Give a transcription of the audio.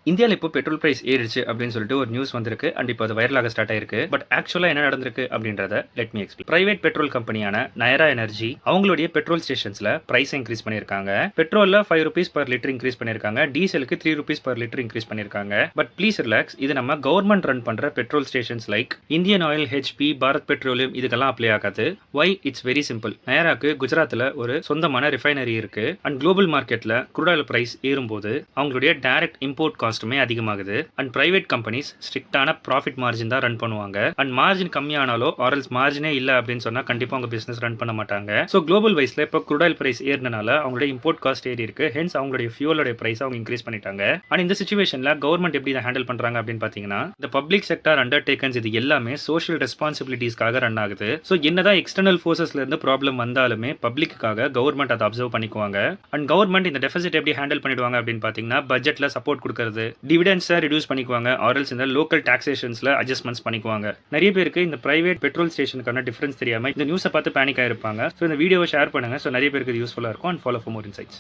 இந்தியால இப்போ petrol price ஏறிடுச்சு அப்படின்னு சொல்லிட்டு ஒரு நியூஸ் வந்திருக்கு. அண்ட் இப்போ அது வைரலாக ஸ்டார்ட் ஆயிருக்கு. பட் ஆக்சுவலா என்ன நடந்திருக்கு அப்படின்றத let me explain. Private petrol கம்பெனியான நயரா எனர்ஜி அவங்களுடைய பெட்ரோல் ஸ்டேஷன்ஸ்ல பிரைஸ் இன்க்ரீஸ் பண்ணிருக்காங்க. பெட்ரோல்ல ₹5 பர் லிட்டர் இன்க்ரீஸ் பண்ணிருக்காங்க. டீசலுக்கு ₹3 பர் லிட்டர் இன்க்ரீஸ் பண்ணிருக்காங்க. பட் ப்ளீஸ் ரிலாக்ஸ், இது நம்ம கவர்மெண்ட் ரன் பண்ற petrol stations like Indian oil, HP, Bharat petroleum இதுக்கெல்லாம் அப்ளை ஆகாது. வை? It's very simple. நயராக்கு குஜராத்ல ஒரு சொந்தமான ரிஃபைனரி இருக்கு. அண்ட் குளோபல் மார்க்கெட்ல குரூட் ஆயில் பிரைஸ் ஏறும்போது அவங்களுடைய டைரக்ட் இம்போர்ட் காஸ்ட்டுமே அதிகமாகுது. அண்ட் பிரைவேட் கம்பெனிஸ் ஸ்ட்ரிக்டான ப்ராஃபிட் மார்ஜின் தான் ரன் பண்ணுவாங்க. அண்ட் மார்ஜின் கம்மியானாலோ ஆர்எல்ஸ் மார்ஜினே இல்ல அப்படின்னு சொன்னா கண்டிப்பா அவங்க பிசினஸ் ரன் பண்ண மாட்டாங்க. ஸோ குளோபல் வைஸ்ல இப்போ குரூட் ஆயில் பிரைஸ் ஏறினால அவங்களுடைய இம்போர்ட் காஸ்ட் ஏறி இருக்கு. ஹென்ஸ் அவங்களுடைய ஃபியூலோட பிரைஸ் அவங்க இன்க்ரீஸ் பண்ணிட்டாங்க. அண்ட் இந்த சிச்சுவேஷன்ல கவர்மெண்ட் எப்படி இதை ஹேண்டில் பண்றாங்க அப்படின்னு பாத்தீங்கன்னா, இந்த பப்ளிக் செக்டர் அண்டர்டேக்கன்ஸ் இது எல்லாமே சோஷியல் ரெஸ்பான்சிபிலிட்டிஸ்க்காக ரன் ஆகுது. ஸோ என்னதான் எக்ஸ்டர்னல் ஃபோர்ஸஸ்ல இருந்து ப்ராப்ளம் வந்தாலுமே பப்ளிக்காக கவர்மெண்ட் அதை அப்சர்வ் பண்ணிக்குவாங்க. அண்ட் கவர்மெண்ட் இந்த டெபிசிட் எப்படி ஹேண்டில் பண்ணிடுவாங்க அப்படின்னு பாத்தீங்கன்னா, பட்ஜெட்ல சப்போர்ட் கொடுக்கறது, டிவிடெண்ட்ஸை ரெடியூஸ் பண்ணிக்குவாங்க, ஆர்எல்ஸ் இந்த லோக்கல் டாக்ஸேஷன்ஸ்ல அட்ஜஸ்ட்மெண்ட்ஸ் பண்ணிக்குவாங்க. நிறைய பேருக்கு இந்த பிரைவேட் பெட்ரோல் ஸ்டேஷனுக்கான டிஃபரன்ஸ் தெரியாம இந்த நியூஸை பார்த்து பேனிக் ஆயிருப்பாங்க. ஸோ இந்த வீடியோவை ஷேர் பண்ணுங்க. ஸோ நிறைய பேருக்கு இது யூஸ்ஃபுல்லா இருக்கும். And follow for more insights.